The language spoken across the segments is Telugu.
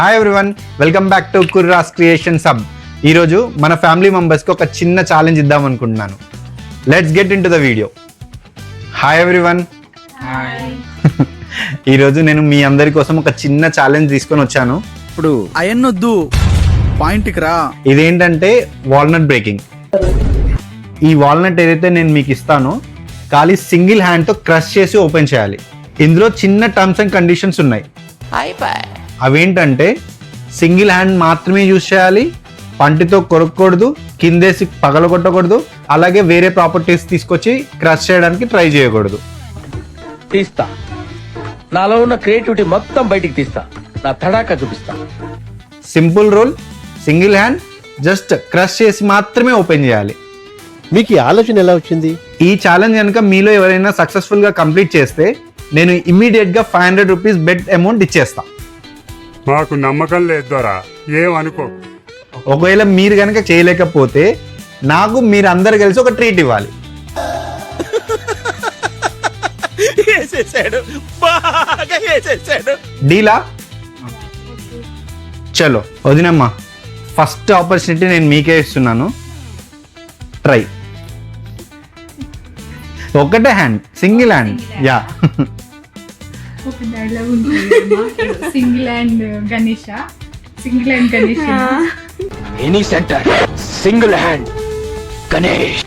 Hi everyone, welcome back to Kurra's creations hub. ఈరోజు మన ఫ్యామిలీ మెంబర్స్కి ఒక చిన్న ఛాలెంజ్ ఇద్దాం అనుకుంటున్నాను. Let's get into the video. Hi everyone. ఈరోజు నేను మీ అందరి కోసం ఒక చిన్న ఛాలెంజ్ తీసుకొని వచ్చాను. ఇప్పుడు అయన్నొద్దు, పాయింట్కి రా. ఇదేంటంటే వాల్నట్ బ్రేకింగ్. ఈ వాల్నట్ ఏదైతే నేను మీకు ఇస్తానో ఖాళీ సింగిల్ హ్యాండ్తో క్రష్ చేసి ఓపెన్ చేయాలి. ఇందులో చిన్న టర్మ్స్ అండ్ కండిషన్స్ ఉన్నాయి. అవేంటంటే సింగిల్ హ్యాండ్ మాత్రమే యూజ్ చేయాలి, పంటితో కొరకూడదు, కిందేసి పగలగొట్టకూడదు, అలాగే వేరే ప్రాపర్టీస్ తీసుకొచ్చి క్రష్ చేయడానికి ట్రై చేయకూడదు. తీస్తా, నాలో ఉన్న క్రియేటివిటీ మొత్తం బయటికి తీస్తా, నా తడాకా చూపిస్తా. Simple rule, single hand just crush చేసి మాత్రమే ఓపెన్ చేయాలి. మీకు ఈ ఆలోచన ఎలా వచ్చింది? ఈ ఛాలెంజ్ కనుక మీలో ఎవరైనా సక్సెస్ఫుల్ గా కంప్లీట్ చేస్తే నేను ఇమ్మీడియట్ గా 500 రూపీస్ బెట్ అమౌంట్ ఇచ్చేస్తా. మాకు నమ్మకం లేదు దొరా, ఏమనుకో. ఒకవేళ మీరు కనుక చేయలేకపోతే నాకు మీరు అందరు కలిసి ఒక ట్రీట్ ఇవ్వాలి. డీలా? చలో వదినమ్మా, ఫస్ట్ ఆపర్చునిటీ నేను మీకే ఇస్తున్నాను. ట్రై. ఒకటే హ్యాండ్, సింగిల్ హ్యాండ్. యా, ఒక డైలాగ్ ఉంటుంది, single hand Ganesha, single hand Ganesh. Any centre single hand Ganesh.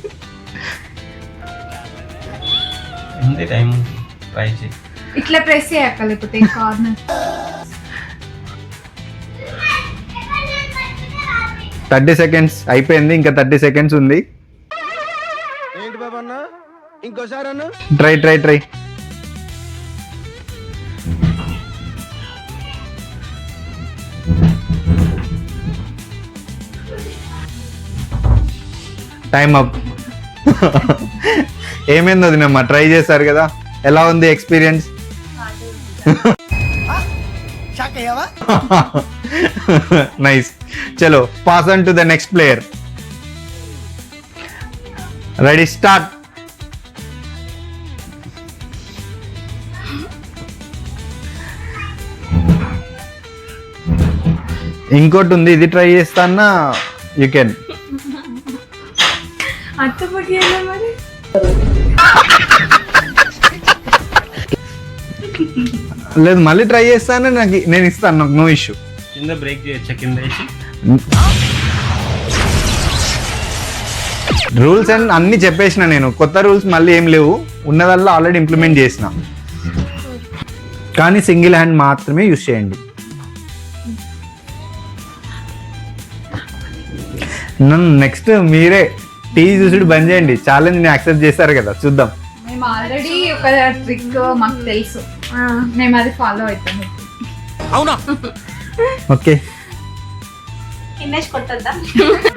ఇట్లా ప్రెస్ చేయక్క, లేకపోతే కార్నర్. 30 సెకండ్స్ అయిపోయింది, ఇంకా 30 సెకండ్స్ ఉంది. ఏంటి బాబా అన్న, ఇంకోసారి అన్న. Try try try. Time up. ఏమైంది వదినమ్మా, ట్రై చేశారు కదా, ఎలా ఉంది ఎక్స్పీరియన్స్? నైస్. చలో pass on to the next player. Ready, start. ఇంకోటి ఉంది, ఇది ట్రై చేస్తానా? You can. మరి లేదు, మళ్ళీ ట్రై చేస్తాను, నాకు నేను ఇస్తాను, నాకు నో ఇష్యూ. కింద బ్రేక్ చేయొచ్చా? కింద వేసి రూల్స్ అండ్ అన్ని చెప్పేసిన నేను, కొత్త రూల్స్ మళ్ళీ ఏం లేవు, ఉన్నదల్లా ఆల్రెడీ ఇంప్లిమెంట్ చేసిన. కానీ సింగిల్ హ్యాండ్ మాత్రమే యూజ్ చేయండి. నన్ను నెక్స్ట్ మీరే టీ చూసుడు బంద్ చేయండి. ఛాలెంజ్ ని యాక్సెప్ట్ చేశారు కదా, చూద్దాం. మేము ఆల్రెడీ ఒక ట్రిక్ మాకు తెలుసు, మేము అది ఫాలో అవుతాము. అవునా? ఓకే, ఏంటి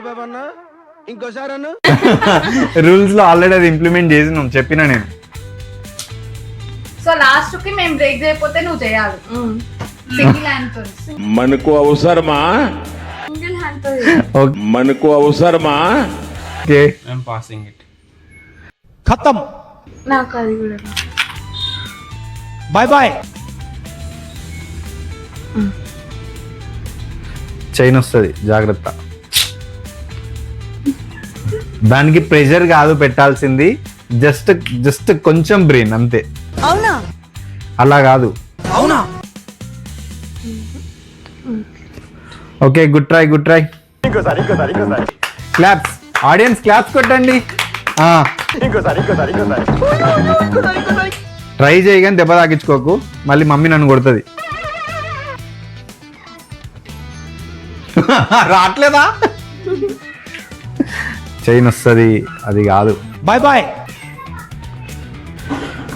బాబా అన్న, ఇంకోసారి అన్న. రూల్స్ లో ఆల్రెడీ అది ఇంప్లిమెంట్ చేసినాం, చెప్పినా నేను. సో లాస్ట్ కి మేము బ్రేక్ చేయకపోతే నువ్వు చేయాలి సింగిల్ హ్యాండ్ తో. మనకు అవసరమా? సింగిల్ హ్యాండ్ తో ఓకే మనకు అవసరమా? I'm passing it. ఖతం. నాకు అది కూడా బాయ్ బాయ్. చైన్ వస్తుంది, జాగ్రత్త. దానికి ప్రెషర్ కాదు పెట్టాల్సింది, జస్ట్ జస్ట్ కొంచెం బ్రెయిన్ అంతే. అవునా? అలా కాదు. అవునా? Okay, good try, good try. Claps, audience claps కొట్టండి. ట్రై చేయగానే దెబ్బ తాకించుకోకు, మళ్ళీ మమ్మీ నన్ను కొడుతుంది. రావట్లేదా? చైన్ వస్తుంది, అది కాదు. Bye bye.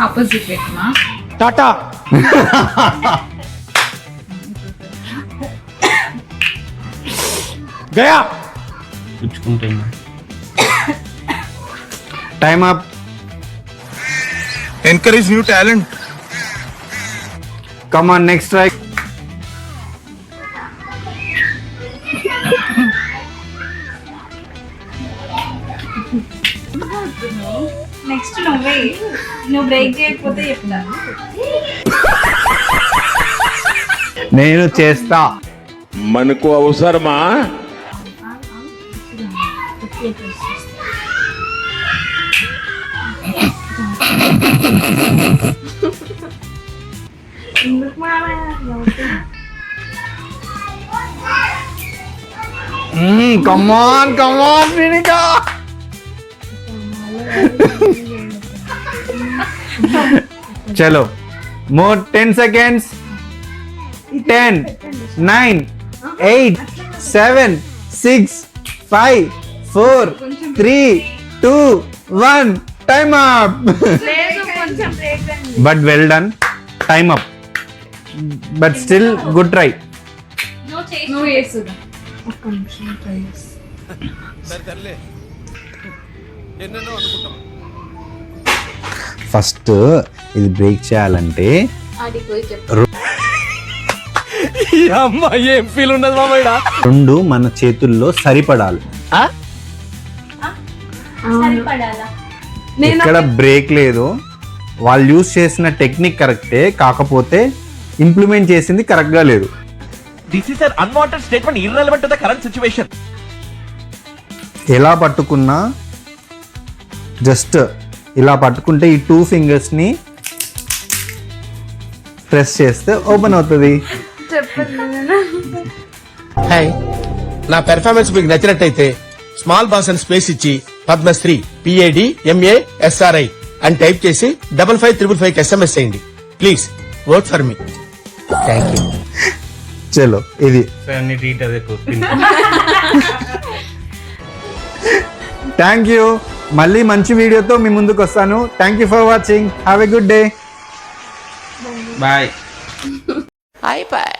ఆపోజిట్ పెట్టమా? టాటా. గయా. పుచ్చుకుంటున్నా. Time up. Encourage new talent. Come on, next try. Next నువ్వే, నువ్వు బ్రేక్ చేయకపోతే చెప్తా. నేను చేస్తా. మనకు అవసరమా కమాన్ శ్రీనిక. చలో మోర్ 10 seconds. 10, 9, 8, 7, 6, 5, 4, 3, 2, 1. Time up. లేదు కొంచెం బ్రేక్ అండి. But well done. Time up. But still good try. నువ్వు చేస్తున్నా. ఫస్ట్ ఇది బ్రేక్ చేయాలంటే ఆడికి పోయి చెప్పు. అమ్మ ఏం ఫీల్ ఉన్నది మామయ్య రెండు మన చేతుల్లో సరిపడాలి. సరిపడాలా? ఇక్కడ బ్రేక్ లేదు. వాళ్ళు యూజ్ చేసిన టెక్నిక్ కరెక్టే, కాకపోతే ఇంప్లిమెంట్ చేసింది కరెక్ట్ గా లేదు. This is an unwanted statement irrelevant to the current situation. ఎలా పట్టుకున్నా జస్ట్ ఇలా పట్టుకుంటే ఈ 2 fingers ని ప్రెస్ చేస్తే ఓపెన్ అవుతుంది. హాయ్, నా పెర్ఫార్మెన్స్ మీకు నచ్చినట్టయితే స్మాల్ బాస్ అని స్పేస్ ఇచ్చి పద్మశ్రీ PADMASRI అని టైప్ చేసి 55555 SMS చేయండి. Please work for me. Thank you. చలో ఇది అన్ని రీట్ అదే థ్యాంక్ యూ. మళ్ళీ మంచి వీడియోతో మీ ముందుకు వస్తాను. Thank you for watching. Have a good day. Bye. అయిపోయి